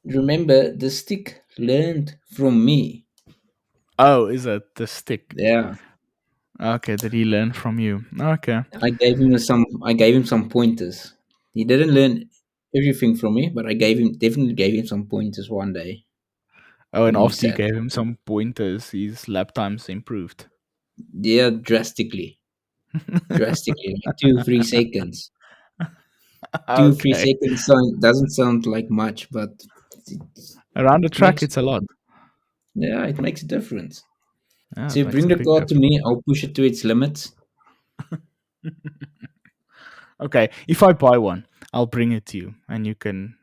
Remember, the stick learned from me. Oh, is it the stick? Yeah, Okay, did he learn from you? Okay. I gave him some pointers. He didn't learn everything from me, but I definitely gave him some pointers one day Oh, and when we after you sat. gave him some pointers, his lap times improved. Yeah, drastically, like 2 3 seconds. 2 3 Okay. seconds doesn't sound like much, but it, Around the it track, makes it's a lot. yeah, it makes a difference. Yeah, So it you makes bring a the big car to difference. me, I'll push it to its limits. Okay, if I buy one, I'll bring it to you, and you can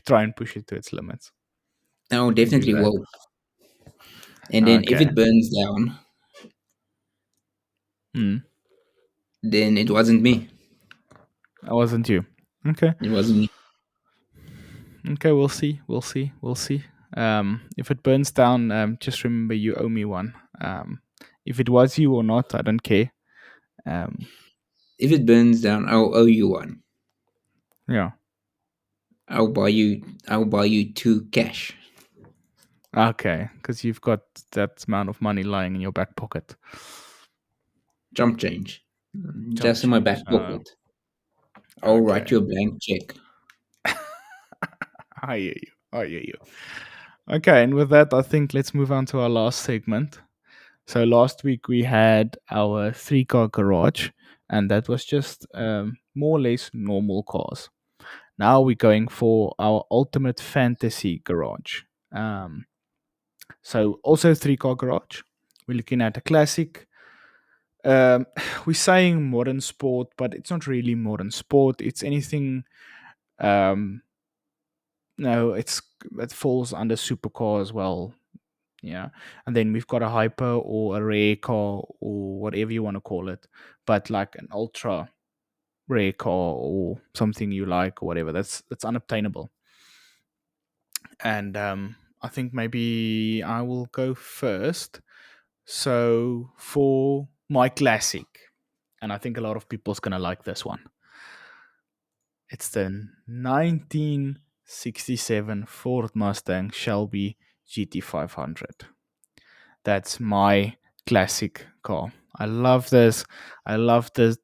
try and push it to its limits. I We can do definitely that. will. And then if Okay. it burns down, Hmm. then it wasn't me. That wasn't you. Okay. It wasn't me. Okay. We'll see. We'll see. We'll see. If it burns down, just remember you owe me one. If it was you or not, I don't care. Um. If it burns down, I'll owe you one. Yeah. I'll buy you two cash. Okay. Because you've got that amount of money lying in your back pocket. Jump change. Jump Just in my change. back pocket. I'll write Okay. you a blank check. I hear you. I hear you. Okay, and with that, I think let's move on to our last segment. So last week we had our three-car garage, and that was just more or less normal cars. Now we're going for our ultimate fantasy garage. Um, so also three-car garage. We're looking at a classic. Um, we're saying modern sport, but it's not really modern sport. It's anything. Um, no, it falls under supercar as well. Yeah, and then we've got a hyper or a rare car or whatever you want to call it, but like an ultra rare car or something you like or whatever. That's unobtainable. And I think maybe I will go first. So for my classic, and I think a lot of people's gonna like this one. It's the 1967 Ford Mustang Shelby GT500. That's my classic car. I love this. I love this.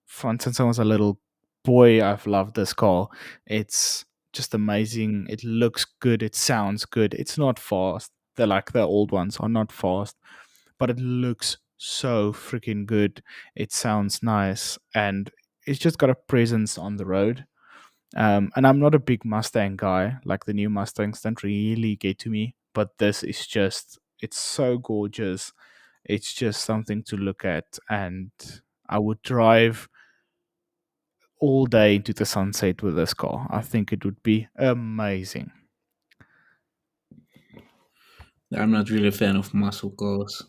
Since I was a little boy, I've loved this car. It's just amazing. It looks good. It sounds good. It's not fast. They're like the old ones are not fast, but it looks so freaking good. It sounds nice, and it's just got a presence on the road. And I'm not a big Mustang guy. Like the new Mustangs don't really get to me, but this is just, it's so gorgeous. It's just something to look at. And I would drive all day into the sunset with this car. I think it would be amazing. I'm not really a fan of muscle cars.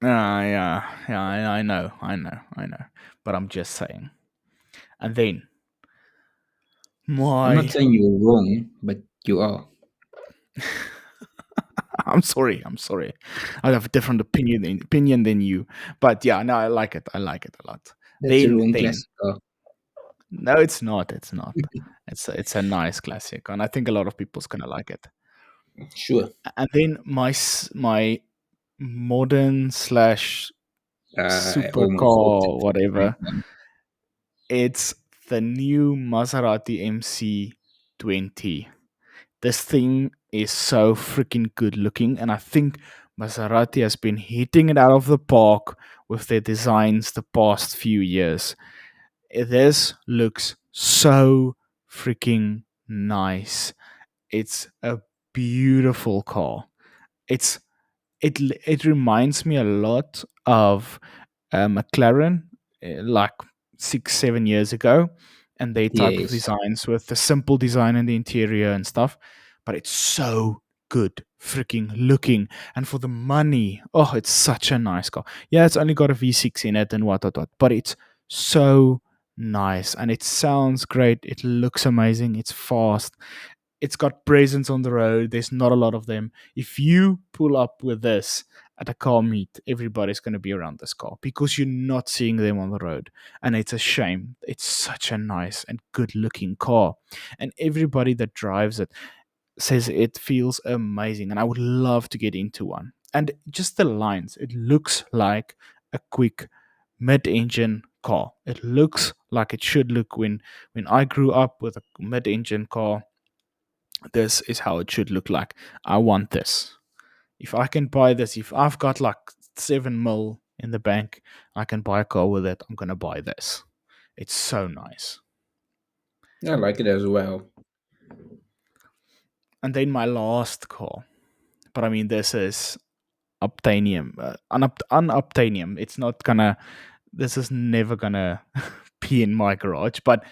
Yeah, I know, I know. But I'm just saying. And then I'm not my, saying you're wrong, but you are. I'm sorry. I have a different opinion than you. But yeah, no, I like it. I like it a lot. That's a wrong Then classic car. no, it's not. It's not. It's a nice classic, and I think a lot of people's gonna like it. Sure. And then my modern slash I almost opted supercar for the same whatever. one. It's the new Maserati MC20. This thing is so freaking good looking, and I think Maserati has been hitting it out of the park with their designs the past few years. This looks So freaking nice. It's a beautiful car. It's it reminds me a lot of McLaren, like 6 7 years ago, and their type of Yes. designs with the simple design in the interior and stuff. But it's so good freaking looking, and for the money, oh, it's such a nice car. Yeah, it's only got a V6 in it and what, but it's so nice and it sounds great. It looks amazing. It's fast. It's got presence on the road. There's not a lot of them. If you pull up with this at a car meet, everybody's going to be around this car because you're not seeing them on the road. And it's a shame. It's such a nice and good looking car. And everybody that drives it says it feels amazing. And I would love to get into one. And just the lines, it looks like a quick mid engine car. It looks like it should look when I grew up with a mid engine car. This is how it should look like. I want this. If I can buy this, if I've got like 7 mil in the bank, I can buy a car with it. I'm gonna buy this. It's so nice. I like it as well. And then my last car, but I mean this is obtainium, unobtainium. It's not gonna. This is never gonna be in my garage. But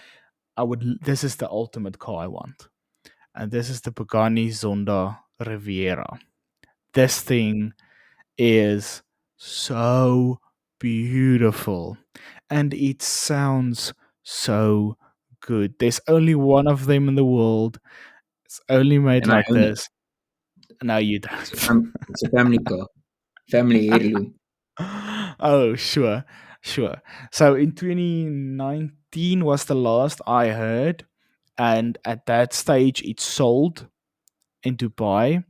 I would. This is the ultimate car I want, and this is the Pagani Zonda Riviera. This thing is so beautiful and it sounds so good. There's only one of them in the world. It's only made And I like own it. this. No, you It's a, don't. it's a family car, family heirloom. Oh, sure. Sure. So in 2019 was the last I heard. And at that stage, it sold in Dubai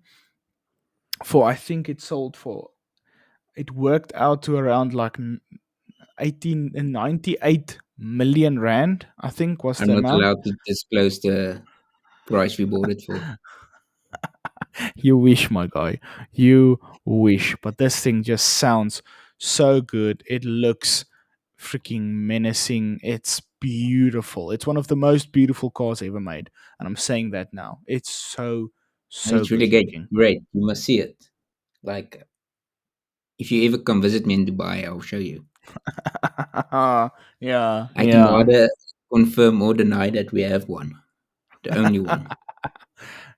for, I think it sold for, it worked out to around like 1898 million rand, I think was I'm the not amount. allowed to disclose the price we bought it for. You wish, my guy. You wish. But this thing just sounds so good. It looks freaking menacing. It's beautiful. It's one of the most beautiful cars ever made. And I'm saying that now. It's so, And so it's really good great. looking. Great. You must see it. Like, if you ever come visit me in Dubai, I'll show you. Yeah, I can yeah. neither confirm or deny that we have one. The only one.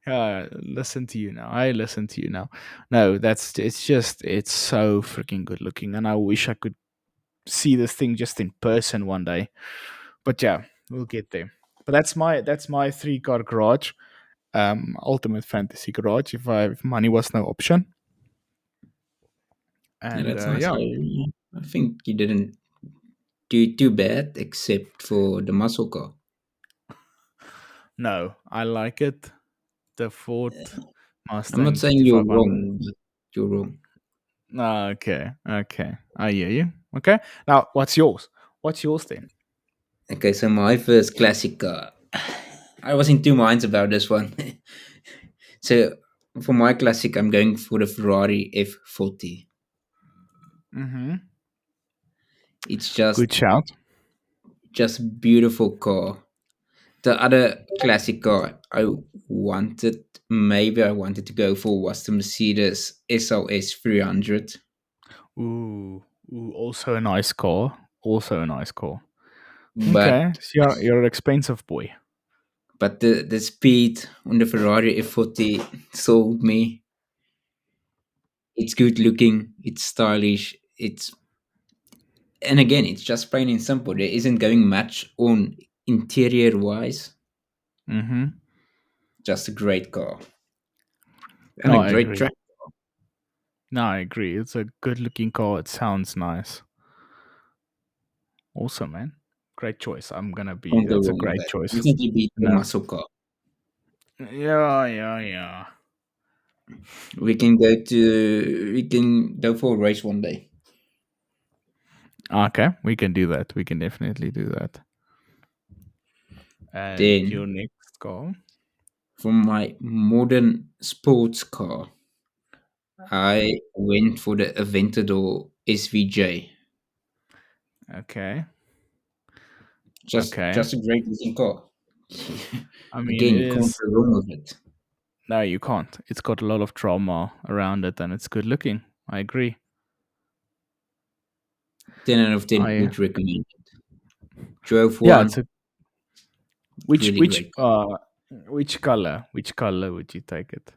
Listen to you now. I listen to you now. No, that's it's just it's so freaking good looking, and I wish I could see this thing just in person one day. But yeah, we'll get there. But that's my 3 car garage, ultimate fantasy garage. If money was no option, Yeah, and that's nice. yeah, I think you didn't do too bad, except for the muscle car. no, I like it. The Ford I'm not Mustang saying you're 2500. wrong, but you're wrong. Ah, okay, okay, I hear you. Okay, now what's yours? What's yours then? Okay, so my first classic car. I was in two minds about this one. So for my classic, I'm going for the Ferrari F40. Mm-hmm. It's Good shout. just beautiful car. The other classic car wanted, maybe I wanted to go for was the Mercedes SLS 300. Ooh, ooh, also a nice car. Also a nice car. Okay, But so you're an expensive boy. the speed on the Ferrari F40 sold me. It's good looking, it's stylish, it's and again it's just plain and simple. There isn't going much on interior wise. Mm-hmm. Just a great car and No, a I great agree. track. No, I agree. It's a good looking car. It sounds nice. Awesome, man. Great choice. I'm gonna be. Can't go That's a wrong with great that. choice. Definitely beat the No. muscle car. Yeah, yeah, yeah. We can go for a race one day. Okay, we can do that. We can definitely do that. And your Then next car. for my modern sports car, I went for the Aventador SVJ. Okay. Okay. just a great looking car. I mean, Again, it you can't is. go wrong with it. No, you can't. It's got a lot of drama around it, and it's good looking. I agree. 10 out of 10 I would recommend it. Drove Yeah, it's one, a which really which great car. uh which color would you take it?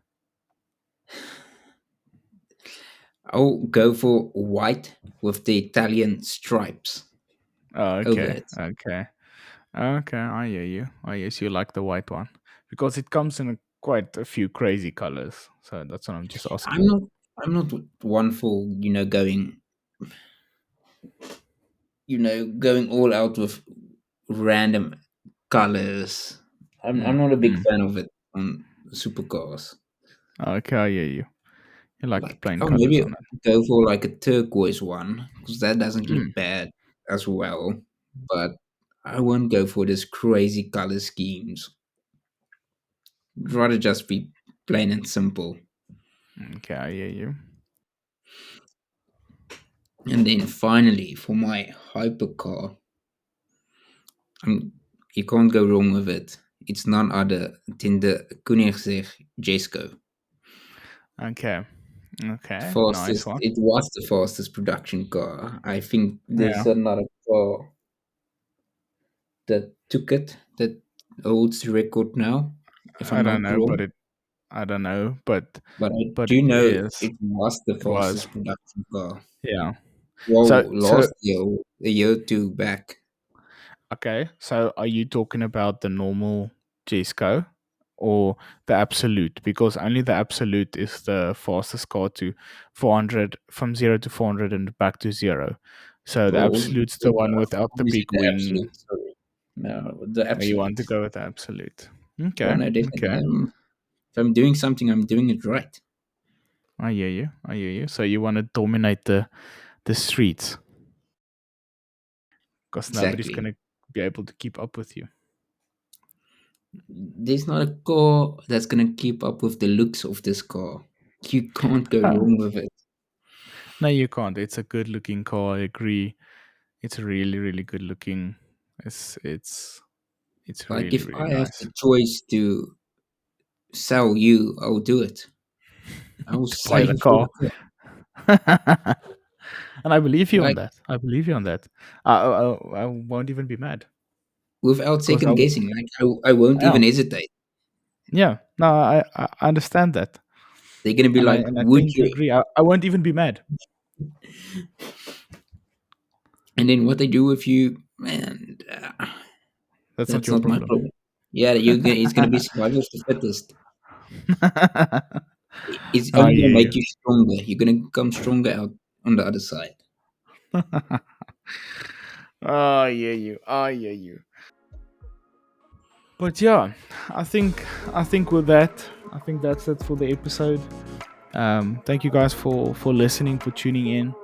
I'll go for white with the Italian stripes Oh, over okay, it. okay, okay. I hear you. I guess you like the white one because it comes in quite a few crazy colors. So that's what I'm just I'm asking. not I'm not one for going all out with random colors. I'm Mm, not a big mm. fan of it on supercars. Okay, I hear you. You like the Like, plain oh, colors maybe on it. go for like a turquoise one because that doesn't look Mm, bad as well. But I won't go for this crazy color schemes. Rather just be plain and simple. okay, I hear you. And then finally, for my hypercar, you can't go wrong with it. It's none other than the Koenigsegg Jesco. Okay, okay, nice Fastest. one. It was the fastest production car. I think there's Yeah, another car that took it that holds the record now, if I I'm don't not know, wrong. I don't know, But I but it do know is. it was the It was. fastest production car. Yeah. Well, So last year, or a year or two back. okay. So are you talking about the normal Gsco or the absolute? Because only the absolute is the fastest car to 400 from 0 to 400 and back to 0. So the Oh, absolute's the one without the obviously big the wing. absolute. Sorry, no, the Or you want to absolute. go with the absolute? Yeah, Okay. no, definitely. Okay. If I'm doing something, I'm doing it right. I hear you. I hear you. So you want to dominate the streets because nobody's Exactly. gonna be able to keep up with you. There's not a car that's gonna keep up with the looks of this car. You can't go Oh, wrong with it. no, you can't. It's a good looking car. I agree. It's really, really good looking. It's it's it's Like, really, if really I have nice. the choice to sell you, I'll do it. I will To sell buy the you for the car. car. And I believe you on Like, that. I believe you on that. I won't even be mad without because second guessing. Like, I won't yeah, even hesitate. yeah. No, I understand that, They're gonna be like, and I would tend to you? agree. I won't even be mad. And then what they do with you, man, That's not that's your not my problem. problem. Yeah, it's gonna be survival of the fittest. It's I only hear gonna you. make you stronger. You're gonna come stronger out on the other side. I hear you. I hear you. But yeah, I think with that, I think that's it for the episode. Thank you guys for listening, for tuning in,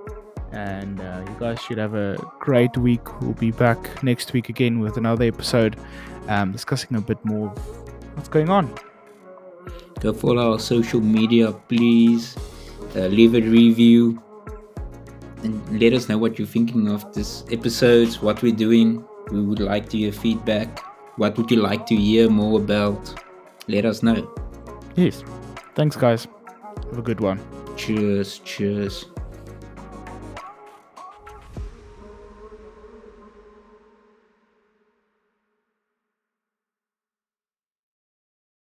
and you guys should have a great week. We'll be back next week again with another episode, discussing a bit more of what's going on. Go follow our social media, please. Leave a review and let us know what you're thinking of this episodes, what we're doing. We would like to hear feedback. What would you like to hear more about? Let us know. Yes, thanks guys. Have a good one. Cheers, cheers.